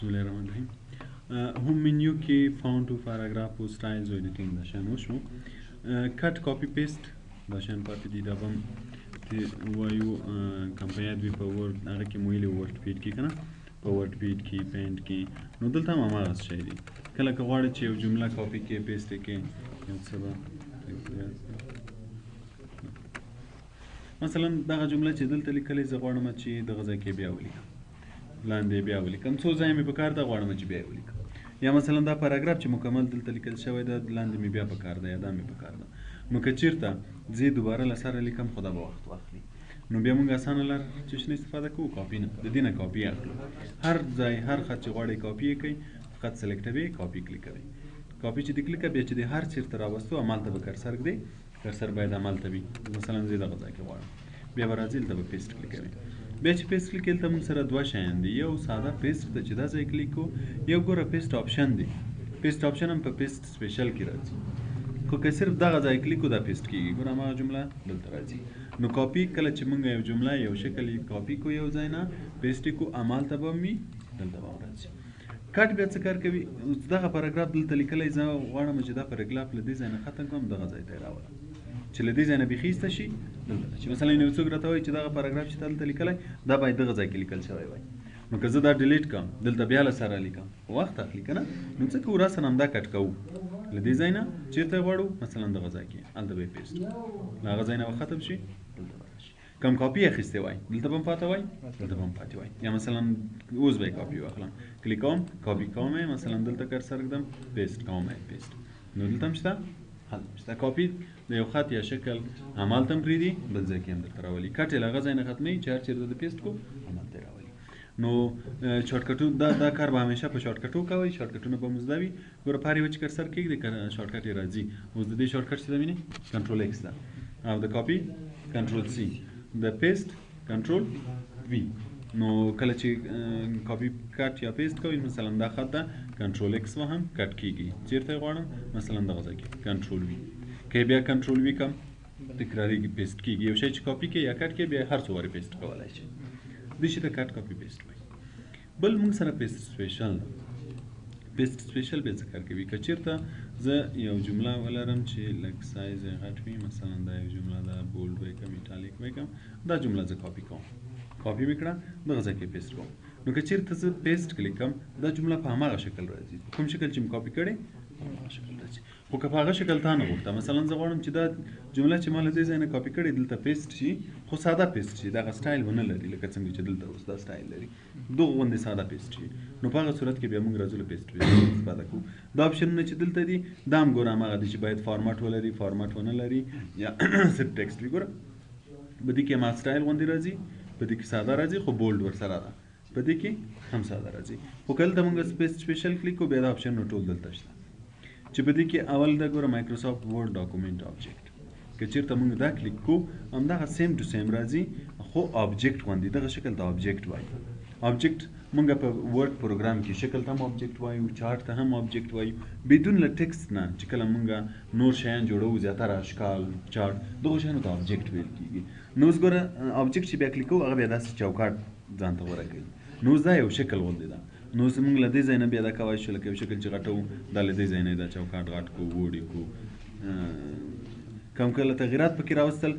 بسم الله الرحمن الرحیم. هم منیو کې فاونت و پاراگراف و ستایلز و ایدیتینگ داشتن وشو کات کاپی پیست داشتن پاتی دیده بام وایو کمپیاد بی په ورد هغه کې مویل ورد پیډ کې کنه په ورد پیډ کې پینټ کې نو دلته هم هغه شی دی کله که غواړئ چې یو جمله کاپی کې پیست کې یو څه به مثلا دغه جمله چې دلته لیکلې زه غواړم چې دغه ځای کې بیا ولیکم لاندې بیا ولیکم څو ځای مې په کار ده غواړم چې بیا ولیکم یا مثلا دا پاراګراف چې مکمل دلته لیکل شوی ده لاندې مې بیا په کار ده یا دا مې په کار ده نو که چیرته زه دوباره له سره لیکم خو دا به وخت واخلي نو بیا موږ اسانه لار چې شنو استفاده کوو کاپي نه د دې نه کاپي اخلو هر ځای هر خط چې غواړئ کاپي یې کوئ خط سلیکټوئ کاپي کلیک کوئ کاپي چې دې کلیک بیا چې د هر چیرته راوستو همالته به کرسر ږدئ کرسر باید همالته وي مثلا زه دغه ځای کې غواړم بیا به راځئ دلته به پیسټ کلیک کوئ بیا چې پیسټ کلیک دلته موږ سره دوه شیان دي یو ساده پیسټ ته چې دا ځای کلیک کوو یو ګوره پیسټ آپشن دی پیسټ آپشن هم په پیسټ سپیشل کې راځي خو که صرف دغه ځای کلیک کو دا پیسټ کیږي ګوره هماغه جمله دلته راځي نو کاپي کله چې موږ یو جمله یو شکل کاپي کو یو ځای نه پیسټ کو همالته به وي دلته به راځي کټ بیا څه کار کوي دغه پاراګراف دلته لیکلی زه غواړم چې دا پاراګراف له دې ځای نه ختم کړم دغه ځای ته یې راولم چې له دې ځای نه بیخي ایسته شي دلته چې مثلا یو څوک راته وایي چې دغه پاراګراف چې تا دلته لیکلی دا باید دغه ځای کې لیکل شوی وای نو که زه دا ډیلیټ کړم دلته بیا له سره لیکم وخت اخلي که نه نو څه کوو راسره همدا کټ کوو له دې ځای نه چېرته غواړو مثلا دغه ځای کې هلته به یې پیسټ له هغه ځای نه به ختم شي دلته به راشي کم کاپي اخیستی وای دلته به هم پاته وای دلته به هم پاتې وای یا مثلا اوس به یې کاپي واخلم کلیک کوم کاپي کوم مثلا دلته کرسر ږدم پیسټ کوم پیسټ نو دلته هم شته هلته شته کاپي د یو خط یا شکل همالته هم پرېږدي بل ځای کې هم درته راولي کټ یې له هغه ځای نه ختموي چې هر چېرته د پیسټ کو همالته یې راولي نو شارټکټو دا کار به همیشه په شارټکټو کوئ شارټکټونه به مو زده وي ګوره په هر یوه چې کرسر کېږدئ شارټکټ یې راځي اوس د دې شارټکټ چې ده وینئ کنټرول ایکس ده او د کاپي کنټرول سی د پیسټ کنټرول وي نو کله چې کاپي کټ یا پیسټ کوئ مثلا دا خط ده کنټرول ایکس وهم کټ کېږي چېرته یې غواړم مثلا دغه ځای کې کنټرول وي که بیا کنټرول وي کم تکرارېږي پیسټ کېږي یو شی چې کاپي کوي یا کټ کوي بیا هر څو وارې پیسټ کولی شي دې شي ته کټ کاپي پیسټ وایي بل موږ سره پیسټ سپیشل پیسټ سپیشل بیا څه کار کوي که چېرته زه یو جمله ولرم چې لږ سایز یې غټ وي مثلا دا یو جمله ده بولډ وی کم ایټالیک وی کم دا جمله زه کاپي کوم کاپي مې کړه دغه ځای کې پیسټ کوم نو که چېرته زه پیسټ کلیک کړم دا جمله په هماغه شکل راځي کوم شکل چې مې کاپي کړې هماغه شکل راځي خو که په هغه شکل تا نه غوښته مثلا زه غواړم چې دا جمله چې ما له دې ځای نه کاپي کړې دلته پیسټ شي خو ساده پیسټ شي دغه سټایل ونه لري لکه څنګه چې دلته اوس دا سټایل لري دغه غوندې ساده پیسټ شي نو په هغه صورت کې بیا موږ راځو له پیسټ استفاده کوو دا آپشنونه چې دلته دي دا هم ګوره هماغه دي چې باید فارمټ ولري فارمټ ونه لري یا صرف ټکسټ وي ګوره په دې کې ما سټایل غوندې راځي په دې کې ساده راځي خو بولډ ورسره ده په دې کې هم ساده راځي خو کله ته موږ سپیشل کلیک کوو بیا دا آپشنونه ټول دلته شته چې په دې کې اول دا ګوره مایکروسافټ ورډ ډاکومنټ آبجیکټ که چېرته موږ دا کلیک کوو همدغه سیم ټو سیم راځي خو آبجیکټ غوندې دغه شکل ته آبجیکټ وایي آبجیکټ موږ په ورډ پروګرام کې شکل ته هم آبجیکټ وایو چارټ ته هم آبجیکټ وایو بدون له ټکسټ نه چې کله موږ نور شیان جوړوو زیاتره اشکال چارټ دغه شیانو ته آبجیکټ ویل کېږي نو اوس ګوره آبجیکټ چې بیا کلیک کوو هغه بیا داسې چوکاټ ځان ته غوره کوي نو اوس دا یو شکل غوندې ده نو اوس موږ له دې ځای نه بیا دا کولی شو لکه یو شکل چې غټوو دا له دې ځای نه دا چوکاټ غټ کړو ووړي کړو کم کله تغیرات پکې راوستل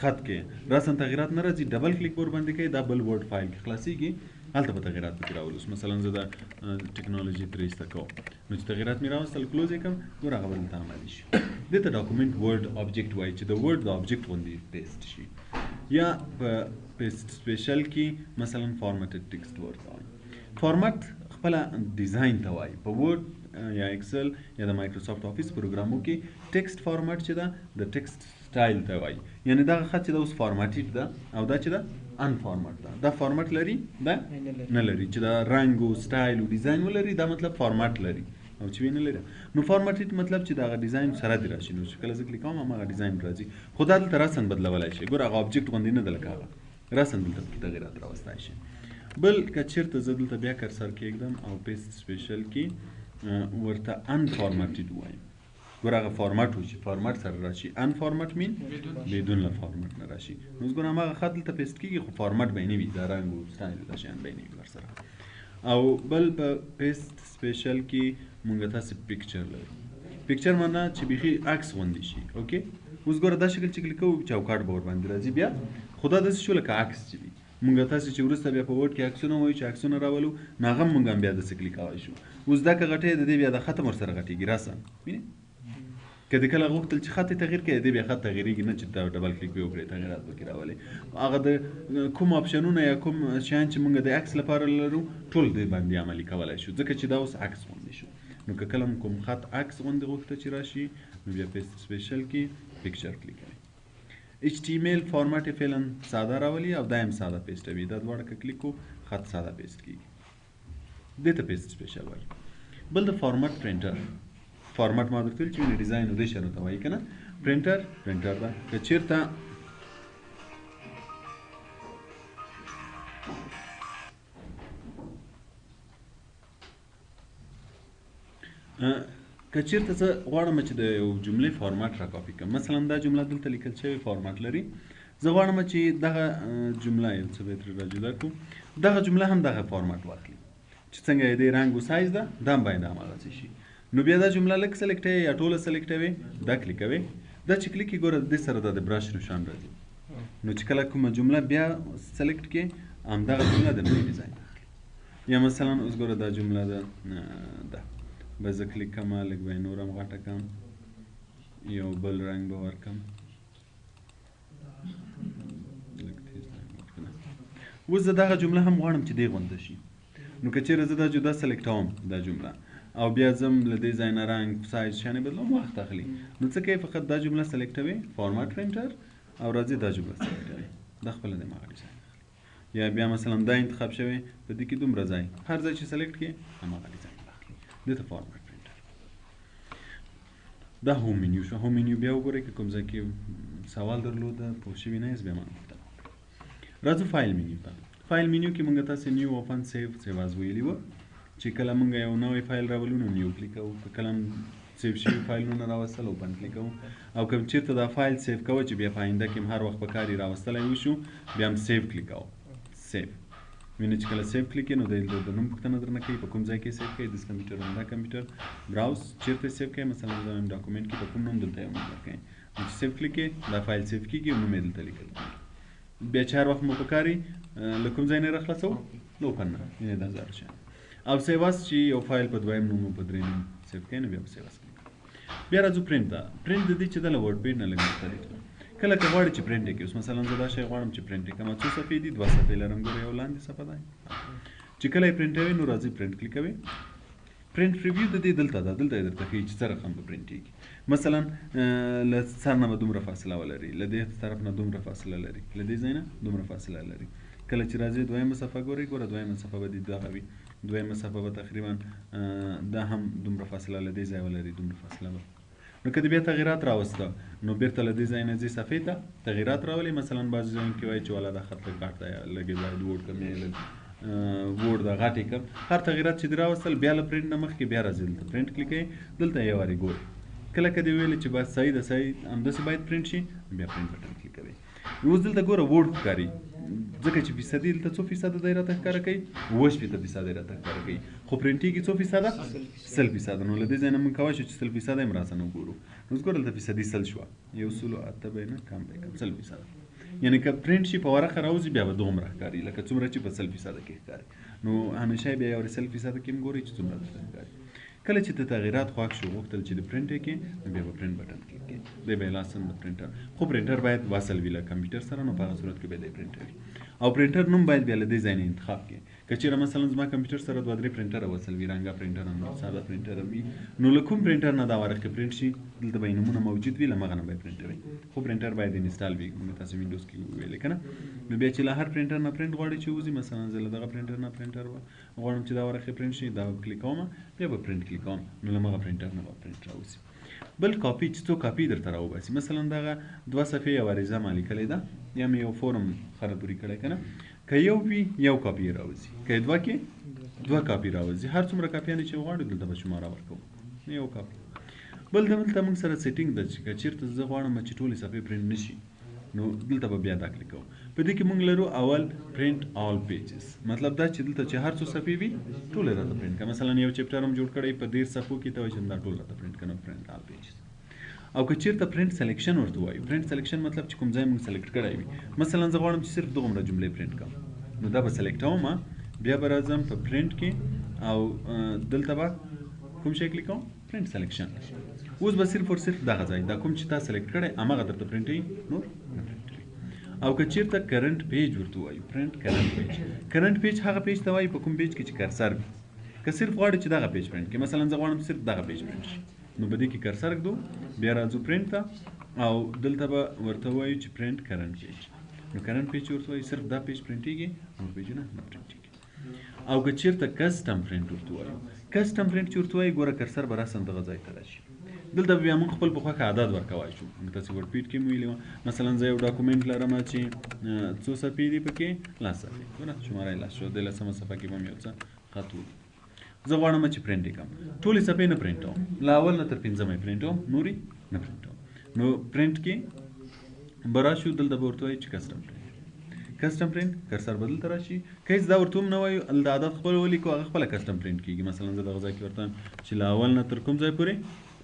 خط کې راسن تغیرات نه راځي ډبل کلیک ور باندې کوي دا بل ورډ فایل کې خلاصېږي هلته به تغیرات پکې راولوس مثلا زه دا ټکنالوژي ترې ایسته کوم نو چې تغیرات مې راوستل کلوز یې کړم ګوره هغه به دلته عملي شي دې ته ډاکومنټ ورډ آبجیکټ وایي چې د ورډ د آبجیکټ غوندې پیسټ شي یا په پیسټ سپیشل کې مثلا فارمټډ ټکسټ ورته وایي فارمټ خپله ډیزاین ته وایي په ورډ یا ایکسل یا د مایکروسافټ افیس پروګرامو کې ټکسټ فارمټ چې ده د ټکسټ سټایل ته وایي یعنی دغه خط چې ده اوس فارمټډ ده او دا چې ده ان فارمټ ده دا فارمټ لري دا نه لري چې دا رنګ او سټایل او ډیزاین ولري دا مطلب فارمټ لري او چې وی نه لري نو فارمټډ مطلب چې دغه ډیزاین سره دی راشي نو چې کله زه کلیک کوم هماغه ډیزاین راځي خو دا دلته راسن بدلولی شي ګوره هغه آبجیکټ غوندې نه ده لکه هغه راسن دلته پکې تغیرات راوستی شي بل که چېرته زه دلته بیا کرسر کېږدم او پیسټ سپیشل کې ورته ان فارمټډ وایم ګوره هغه فارمټ و چې فارمټ سره راشي ان فارمټ مین بدون له فارمټ نه راشي نو اوس ګوره هماغه خط دلته پیسټ کېږي خو فارمټ به یې نه وي دا رنګ و سټایل دا شیان به یې نه وي ورسره او بل په پیست سپیشل کې مونږ تاسو پکچر لرو پکچر معنا چې بيخي عکس غوندي شي اوکي اوس ګوره دا شکل چې کلیک کوو چوکاټ به ور باندې راځي بیا خدا داسې شو لکه عکس چې وي مونږ تاسو چې وروسته بیا په وورډ کې عکسونه وایو چې عکسونه راولو ناغه مونږ هم بیا داسې کلیک کوای شو اوس دا که غټې د دې بیا د ختم ورسره غټېږي راسه وینئ که د کله غوښتل چې خط تغییر کړي د بیا خط تغییرېږي نه چې دا ډبل کلیک وکړي تغیرات پکې راولي هغه د کوم اپشنونه یا کوم شیان چې موږ د عکس لپاره لرو ټول د باندې عملي کولای شو ځکه چې دا اوس عکس غوندې شو نو که کله کوم خط عکس غوندې غوښته چې راشي نو بیا پیست سپیشل کې پکچر کلیک کوئ HTML فارمټ یې فعلا ساده راولي او دا هم ساده پیسټوي دا دواړه که کلیک کړو خط ساده پیسټ کېږي دې ته پیست سپیشل وایي بل د فارمټ پرنټر فارمټ ما درته ویل چې وینې ډیزاین دې شنو ته وایي که نه پرنټر ده که چېرته زه غواړم چې د یو جملې فارمټ را کاپي کړم مثلا دا جمله دلته لیکل شوې فارمټ لري زه غواړم چې دغه جمله یو څه به ترې را جدا کړو دغه جمله هم دغه فارمټ واخلي چې څنګه یې د رنګ او سایز ده دا هم باید هماغسې شي نو بیا دا جمله لږ سلیکټوي یا ټوله سلیکټوي دا کلیکوي دا چې کلیک یې ګوره دې سره دا د برش نشان راځي نو چې کله کومه جمله بیا سلیکټ کړې همدغه جمله د نوی ډیزاین اخلي یا مثلا اوس ګوره دا جمله ده به زه کلیک کړم لږ به یې نور هم غټه کړم یو بل رنګ به ورکړم اوس زه دغه جمله هم غواړم چې دې غونده شي نو که چېرې زه دا جدا سلیکټوم دا جمله او بیا ځم له دې ځای نه رنګ سایز شیانې بدلوم وخت اخلي نو څه کوي فقط دا جمله سلیکټوي فارمټ پرنټر او راځي دا جمله سلیکټوي دا خپله د هماغه ډیزاین اخلي یا بیا مثلا دا انتخاب شوی په دې کې دومره ځای هر ځای چې سلیکټ کړي هماغه ډیزاین اخلي دې ته فارمټ پرنټر دا هوم منیو شو هوم منیو بیا وګورئ که کوم ځای کې سوال درلوده پوه شوي نه یاست بیا ما پوښتنه راځو فایل منیو ته فایل منیو کې مونږ تاسې نیو اوپن سیو از ویلي وه چې کله مونږ یو نوی فایل راولو نو نیو کلیک کوو که کله سیو شوي فایلونه راوستل اوپن کلیک کوو او که چېرته دا فایل سیو کوه چې بیا په آینده کې هم هر وخت په کار یې راوستلی وشو بیا هم سیو کلیک کوو سیو وینې چې کله سیو کلیک کړې نو د نوم پوښتنه درنه کوي په کوم ځای کې سیو کوي دس کمپیوټر هم دا کمپیوټر براوز چېرته سیو کوي مثلا زه وایم ډاکومنټ کې په کوم نوم دلته یو نوم ورکوئ نو چې سیو کلیک کړې دا فایل سیو کېږي او نوم یې دلته لیکل کېږي بیا چې هر وخت مو په کار یې له کوم ځای نه راخلاصوو له اوپن نه یعنې دا زر شیان او سیواس چې یو فایل په دویم نوم او په درې نوم سیو کوي نو بیا په سیواس کلیک بیا راځو پرنټ ته پرنټ د دې چې دا له ورډ پیډ نه لږ مختلف ده کله که غواړې چې پرنټ یې کړي اوس مثلا زه دا شی غواړم چې پرنټ یې کړم څو صفحې دي 2 صفحې لرم ګوره یو لاندې صفحه ده چې کله یې پرنټوي نو راځي پرنټ کلیکوي پرنټ پریویو د دې دلته ده دلته یې درته ښیي چې څه رقم به پرنټ کېږي مثلا له سر نه به دومره فاصله ولري له دې طرف نه دومره فاصله لري له دې ځای نه دومره فاصله لري کله چې راځي دویمه صفحه ګورئ ګوره دویمه صفحه به دې دغه وي دویمه صفحه به تقریبا دا هم دومره فاصله له دې ځای ولري دومره فاصله به نو که دې بیا تغیرات راوسته نو بیرته له دې ځای نه ځي صفحې ته تغیرات راولي مثلا بعضې ځایونو کې وایي چې والا دا خط لږ غټ دی لږ یې باید ووډ کړم یا لږ ووډ دا غټ یې کړم هر تغیرات چې دې راوستل بیا له پرنټ نه مخکې بیا راځي دلته پرنټ کلیک کوئ دلته یو وارې ګورئ کله که دې ویلې چې بس صحیح ده صحیح همداسې باید پرنټ شي بیا پرنټ بټن کلیک کوئ اوس دلته ګوره ووډ ښکاري ځکه چې فیصدي دلته څو فیصده دی راته ښکاره کوي 80% راته ښکاره کوي خو پرنټېږي څو فیصده 100% نو له دې ځای نه موږ کولی شو چې 100% هم راسه نه وګورو نو اوس ګوره دلته فیصدي 100 شوه 108 به نه کم به کم 100% یعنې که پرنټ شي په ورقه راوځي بیا به دومره ښکاري لکه څومره چې په 100% کې ښکاري نو همیشه بیا یو 100% کې هم ګورئ چې څومره درته ښکاري کله چې ته تغیرات خوښ شو غوښتل چې د پرنټ یې کړې نو بیا به پرنټ بټن کلیک کړې دی به یې لاسن د پرنټر خو پرنټر باید وصل وي له کمپیوټر سره نو په هغه صورت کې به دی پرنټر وي او پرنټر نوم باید بیا له دې ځای نه انتخاب کړې که چېرې مثلا زما کمپیوټر سره 2-3 پرنټره وصل وي رنګه پرنټر هم ساده پرنټر هم وي نو له کوم پرنټر نه دا ورقې پرنټ شي دلته به یې نومونه موجود وي له هغه نه به یې پرنټ وي خو پرنټر باید انسټال وي موږ تاسو وینډوز کې ویلې که نه نو بیا چې له هر پرنټر نه پرنټ غواړئ چې وځي مثلا زه له دغه پرنټر نه پرنټر غواړم چې دا ورقې پرنټ شي دا کلیک کوم بیا به پرنټ کلیک کوم نو له هغه پرنټر نه به پرنټ راوځي بل کاپي چې څو کاپي درته راوباسي مثلا دغه 2 صفحې یوه عریضه ما لیکلی ده یا مې یو فورم خرابوري کړی که نه که یو وي یو کاپي یې راوځي که یې 2 کې 2 کاپي راوځي هر څومره کاپیانې چې غواړو دلته به شماره ورکوو یو کاپي بل دلته موږ سره سیټینګ ده چې که چېرته زه غواړم چې ټولې صفحې پرنټ نه شي نو دلته به بیا دا کلیک کوو په دې کې موږ لرو اول پرنٹ آل پیجز، مطلب دا چې دلته چې هر څو صفحې وي ټول راته پرنٹ کړه. مثلا یو چپټر هم جوړ کړی په 10 صفحو کې ته وایي چې دا ټول راته پرنٹ کړه، پرنٹ آل پیجز. او که چیرته پرنٹ سلیکشن ورته وایو، پرنٹ سلیکشن مطلب چې کوم ځای موږ سلیکټ کړی وي، مثلا زه غواړم چې صرف دغومره جملې پرنٹ کړم، نو دا به سلیکټوم، بیا به راځم په پرنٹ کې او دلته به کوم شی کلیک کوم، پرنٹ سلیکشن. اوس به صرف اور صرف دغه ځای دا کوم چې تا سلیکټ کړی هماغه درته پرنٹ وي، نور نه پرنٹ وي. او که چیرته کرنٹ پیج ورته وایو، پرنٹ کرنٹ پیج. کرنٹ پیج هغه پیج ته وایي په کوم پیج کې چې کرسر وي. که صرف غواړي چې دغه پیج پرنٹ کړي، مثلا زه غواړم صرف دغه پیج پرنٹ شي، نو په دې کې کرسر ږدو، بیا راځو پرنٹ ته او دلته به ورته وایو چې پرنٹ کرنٹ پیج. نو کرنٹ پیج ورته وایي صرف دا پیج پرنټیږي، نور پیجونه نه پرنټیږي. او که چیرته کسټم پرنٹ ورته وایو، کسټم پرنٹ چې ورته وایي ګوره کرسر به راسم دغه ځای ته راشي. دلته بیا موږ خپل په خوښه عدد ورکوای شو. تاسې ورډ کې مو ویلي وه، مثلا زه یو ډاکومنټ لرم چې څو صفحې دي پکې، 10 صفحې، ګوره شماره یې 10 شو. د 10مه صفحه کې به مې یو څه خط ولیکم. زه غواړم چې پرنټ یې کړم، ټولې صفحې نه پرنټوم، له اول نه تر 5مه یې پرنټوم، نورې نه پرنټوم. نو پرنټ کې به راشو، دلته به ورته وایي چې کسټم پرنټ. کسټم پرنٹ کرسر بدل ته راشي. که هیڅ دا ورته هم نه وایو، د عدد خپل ولیکو، هغه خپله کسټم پرنټ کېږي. مثلا زه دغه ځای کې ورته چې له اول نه تر کوم ځای پورې،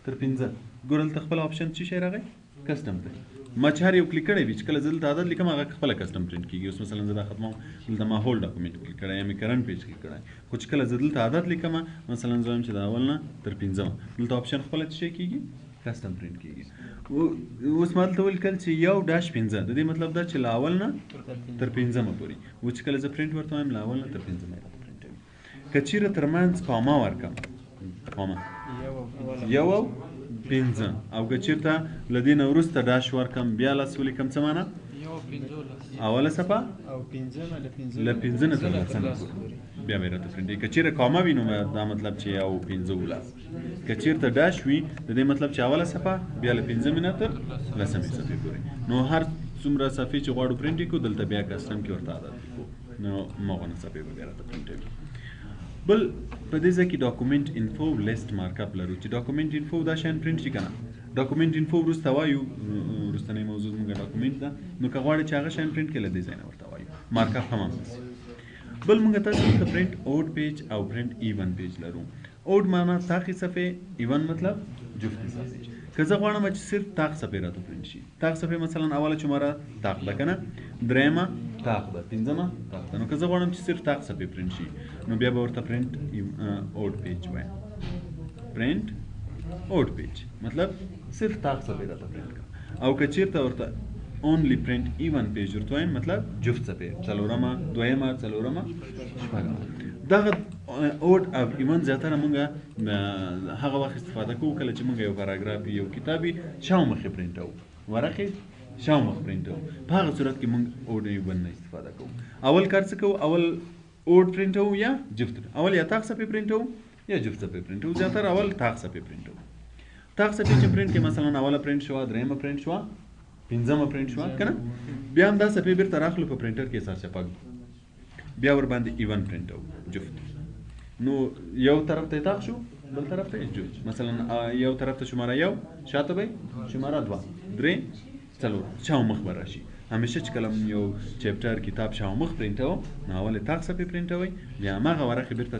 تر 5. ګوره دلته خپل آپشن څه شی راغی، کسټم دی. ما چې هر یو کلیک کړی وي، چې کله زه دلته عدد لیکم هغه خپله کسټم پرنټ کېږي. اوس مثلا زه دا ختموم، دلته ما هول ډاکومنټ کلیک کړی یا مې کرنټ پیج کلیک کړی، خو چې کله زه دلته عدد لیکم، مثلا زه وایم چې د اول نه تر 5مه، دلته آپشن خپله څه شی کېږي، کسټم پرنټ کېږي. اوس ما دلته ولیکل چې 1-5، د دې مطلب دا چې له اول نه تر 5مه پورې. و چې کله زه پرنټ ورته وایم له اول نه تر 5مه یې پرنټوي. که چیرې ترمنځ کاما ورکړم، کاما 1 او 5، او که چیرته له دې نه وروسته ډاش ورکړم، بیا 10 ولیکم، څه معنا؟ اوله صفحه او 5مه له 5 نه تر 10مه پورې بیا به راته پرنټ. که چیرې کاما وي، نو دا مطلب چې 1 او 5 ولس. که چیرته ډاش وي، د دې مطلب چې اوله صفحه بیا له 5مې نه تر 10مې صفحې پورې. نو هر څومره صفحې چې غواړو پرنټ کړو، دلته بیا کسټم کې ورته عدد لیکو، نو مغونه صفحې به بیا راته پرنټوي. بل په دې ځای کې ډاکومنټ انفو لیست مارک اپ لرو، چې ډاکومنټ انفو دا شان پرنټ شي که نه. ډاکومنټ انفو وروسته وایو، وروستنۍ موضوع زموږ ډاکومنټ ده، نو که غواړې چې هغه شان پرنټ کړې، له دې ځای نه ورته وایو، مارک اپ هم همداسې. بل موږ تاسو ته پرنٹ اوډ پیج او پرنٹ ایون پیج لرو. اوډ معنا تاقي صفحې، ایون مطلب جفت صفحې. که زه غواړم چې صرف تاق صفحې راته پرنٹ شي، تاق صفحې مثلا اوله شماره تاق ده که نه، 3مه تاق ده، 5مه تاق ده. نو که زه غواړم چې صرف تاق صفحې پرنٹ شي، نو بیا به ورته پرنٹ اوډ پیج وایم. پرنٹ اوډ پیج مطلب صرف تاق صفحې راته پرنٹ کړه. او که چیرته ورته اونلی پرنٹ ایون پیج ورته وایم، مطلب جفت صفحې، 4مه 2مه 4مه 6مه. دغه اوډ او ایون زیاتره مونږ هغه وخت استفاده کوو کله چې مونږ یو پاراګراف یو کتاب شاومخې پرنټوو، ورقې شاومخ پرنټوو. په هغه صورت کې مونږ اوډ ایون نه استفاده کوو. اول کار څه کوو، اول اوډ پرنټوو یا جفت، اول یا تاق صفحې پرنټوو یا جفت صفحې پرنټوو. زیاتره اول تاق صفحې پرنټوو. تاق صفحې چې پرنټ کې مثلا اوله پرنټ شوه، 3مه پرنټ شوه، 5مه پرنټ شوه که نه، بیا هم دا صفحې بیرته راخلو په پرنټر کې سر چپک، بیا ورباندې ایون پرنټوو، جفت. نو یو طرف ته تاق شو، بل طرف ته جفت. مثلا یو طرف ته شماره 1، شاته به شماره 2، 3، 4 شاومخ به راشي. همیشه چې کله یو چپټر کتاب شاومخ پرنټوو، نو اول تاق صفحې پرنټوئ، بیا هماغه ورقې بیرته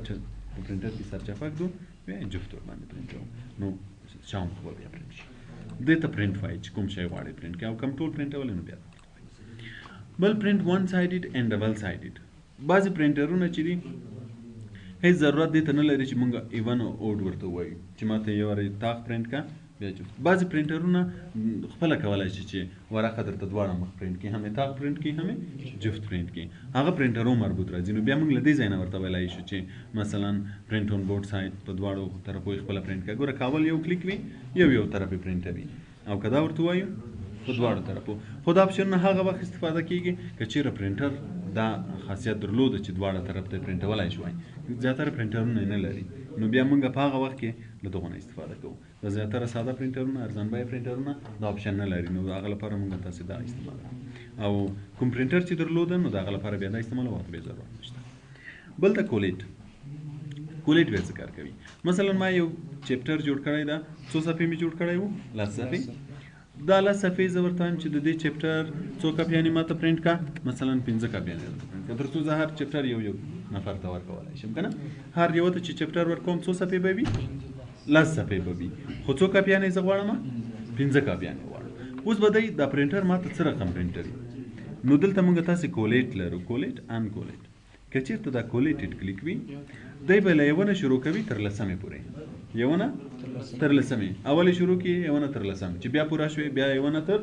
په پرنټر کې سر چپک کړو، بیا جفت ورباندې پرنټوو، نو شاومخ به بیا پرنټ شي. دې ته پرنټ وایي چې کوم شی غواړئ پرنټ کړئ، او کوم ټول پرنټول نو بیا. بل پرنټ 1 سایډډ اینډ ډبل سایډډ. بعضې پرنټرونه چې دي هیڅ ضرورت دې ته نه لري چې مونږ ایون او اوډ ورته ووایو چې ماته یو وارې تاق پرنټ کا بیا جفت. بعضې پرنټرونه خپله کولی شي چې ورقه درته دواړه مخ پرنټ کړي، هم یې تاق پرنټ کړي هم یې جفت پرنټ کړي. هغه پرنټر هم مربوط راځي. نو بیا موږ له دې ځای نه ورته ویلی شو چې مثلا پرنټ اون بورډ سایډ په دواړو طرفو یې خپله پرنټ کړه. ګوره که اول یو کلیک وي، یو طرف یې پرنټوي، او که دا ورته وایو په دواړو طرفو. خو دا اپشنونه هغه وخت استفاده کېږي که چیرې پرنټر دا خاصیت درلوده چې دواړه طرف ته پرنټولی شوی. زیاتره پرنټرونه یې نه لري، نو بیا موږ په هغه وخت کې له دغو نه استفاده کوو. د زیاتره ساده پرنټرونه، ارزان بیه پرنټرونه دا اپشن نه لري، نو د هغه لپاره موږ تاسې دا استعمال کوو. او کوم پرنټر چې درلوده، نو د هغه لپاره بیا دا استعمال وخت بیا ضرورت نشته. بل ته کولیټ. کولیټ بیا څه کار کوي؟ مثلا ما یو چپټر جوړ کړی ده، څو صفحې مې جوړ کړی و، 10 صفحې. دا له صفحې زه ورته وایم چې د دې چپټر څو کاپیانې ماته پرنټ کا مثلا 15 کاپیانې درته پرنټ کا تر څو زه هر چپټر یو نفر ته ورکولی شم که نه هر یو ته چې چپټر ورکوم څو صفحې به وي 10 صفحې به وي خو څو کاپیانې زه غواړم 15 کاپیانې غواړم اوس به دی دا پرنټر ماته څه رقم پرنټر نو دلته موږ تاسې کولیټ لرو کولیټ ان کولیټ که چېرته دا کولیټډ کلیک وي دی به له یوه نه شروع کوي تر لسمې پورې یوه نه تر لسمې اولې شروع کړي یوه نه تر لسمې چې بیا پوره شوې بیا یوه نه تر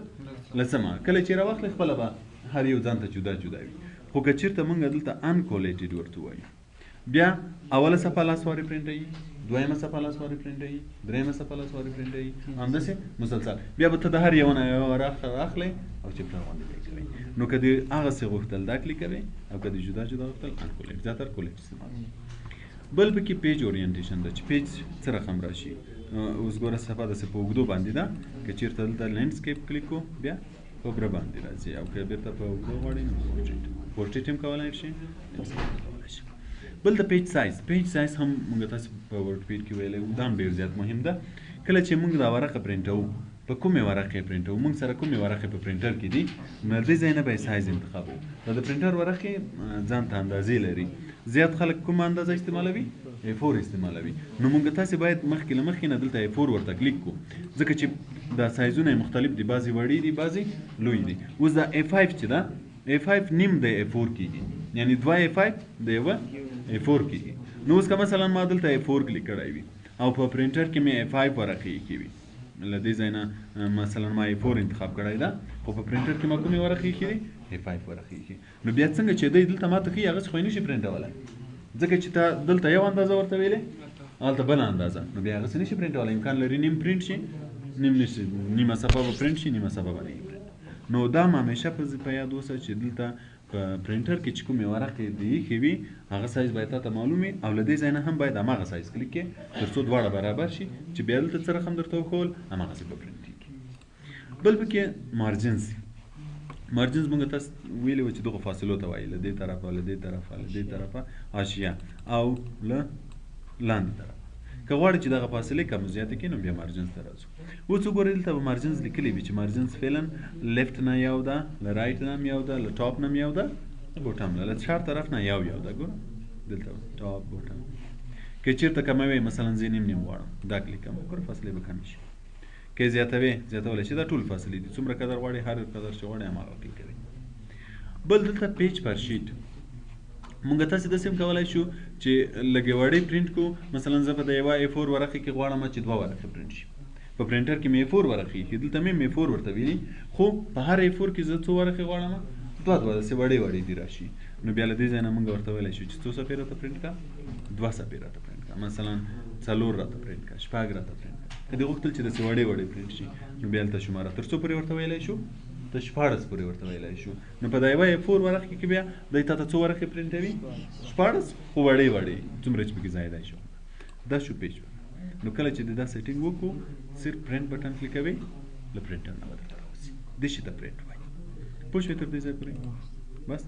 لسمه کله چې راواخلې خپله به هر یو ځان ته جدا جدا وي خو که چېرته موږ دلته ان کولیټډ ورته وایو بیا اوله صفحه لاسوارې پرنټوي دویمه صفحه لاسوارې پرنټوي درېیمه صفحه لاسوارې پرنټوي همداسې مسلسل بیا به ته د هر یوه نه یوه راخلې او چپټر باندې به یې کوئ نو که دې هغسې غوښتل دا کلیکوئ او که دې جدا جدا غوښتل ان کولیټ زیاتر کولیټ استعمال بل پکې پیج اورینټیشن ده چې پیج څه رقم راشي اوس ګوره صفحه داسې په اوږدو باندې ده که چېرته دلته لینډسکیپ کلیک کړو بیا په بره باندې راځي او که بیرته په اوږدو غواړئ نو پورټریټ هم کولی شي کولی شي بل د پیج سایز هم موږ تاسې په ورډ پیډ کې ویلی دا هم ډېر زیات مهم ده کله چې موږ دا ورقه پرنټوو په کومې ورقې پرنټوو موږ سره کومې ورقې په پرنټر کې دي نو دې ځای نه به یې سایز انتخابوو دا د پرنټر ورقې ځان ته اندازې لري زیات خلک کومه اندازه استعمالوي A4 استعمالوي نو موږ تاسې باید مخکې له مخکې نه دلته A4 ورته کلیک کړو ځکه چې دا سایزونه یې مختلف دي بعضې وړي دي بعضې لوی دي اوس دا A5 چې ده A5 نیم د A4 کېږي یعنې 2 A5 د یوه A4 کېږي نو اوس که مثلا ما دلته A4 کلیک کړی وي او په پرنټر کې مې A5 ورقې ایښې وي له دې ځای نه مثلا ما A4 انتخاب کړی ده خو په پرنټر کې ما کومې ورقې ایښې دي A5 ورقې ایښې نو بیا څنګه چې دی دلته ماته ښي هغسې خو یې نشي پرنټولی ځکه چې تا دلته یو اندازه ورته ویلې هلته بله اندازه نو بیا هغسې نشي پرنټولی امکان لري نیم پرنټ شي نیم نشي نیمه صفحه به پرنټ شي نیمه صفحه به نه پرنټ نو دا همیشه په یاد اوسه چې دلته په پرنټر کې چې کومې ورقې د ایښې وي هغه سایز باید تا ته معلوم وي او له دې ځای نه هم باید هماغه سایز کلیک کړې تر څو دواړه برابر شي چې بیا دلته څه رقم درته وښول هماغسې به پرنټ کېږي بل پکې مارجنز موږ تاسو ویلي وو چې دغو فاصلو ته وایي له دې طرفه له دې طرفه له دې طرفه حاشیه او له لاندې طرفه که غواړئ چې دغه فاصلې کم زیاتې کړي نو بیا مارجنز ته راځو اوس وګورئ دلته به مارجنز لیکلي وي چې مارجنز فعلا لیفت نه یو ده له رایټ نه هم یو ده له ټاپ نه هم یو ده بوټم نه له چار طرف نه یو ده ګوره دلته ټاپ بوټم که چېرته کموي مثلا زه نیم غواړم دا کلیک کوم ګوره فاصلې به کمې شي که زیاتولی شي دا ټول فاصلې دي څومره قدر غواړئ هر قدر چې غواړئ هماغه کلیک کوئ بل دلته پیج پر شیټ مونږ تاسې داسې هم کولی شو چې لږې وړې پرنټ کړو مثلا زه په د یوه A4 ورقې کې غواړم چې 2 ورقې پرنټ شي په پرنټر کې مې A4 ورقې ایښي دلته مې A4 ورته ویلي خو په هر A4 کې زه څو ورقې غواړم 2 داسې وړې دي راشي نو بیا له دې ځای نه مونږ ورته ویلی شو چې څو صفحې راته پرنټ کړه 2 صفحې راته پرنټ کړه مثلا 4 راته پرنټ کړه 6 راته پرنټ کړه که دې غوښتل چې داسې وړې پرنټ شي نو بیا هلته شماره تر څو پورې ورته ویلی شو ته 14 پورې ورته ویلی شو نو په دا یوه A4 ورقې کې بیا دی تا ته څو ورقې پرنټوي 14 خو وړې څومره چې پکې ځایدا شو دا شو پیج نو کله چې دا سیټینګ وکړو صرف پرنټ بټن کلیکوي له پرنټر نه به درته راوځي دې شي ته پرنټ وایي پوه شوې تر دې ځای پورې بس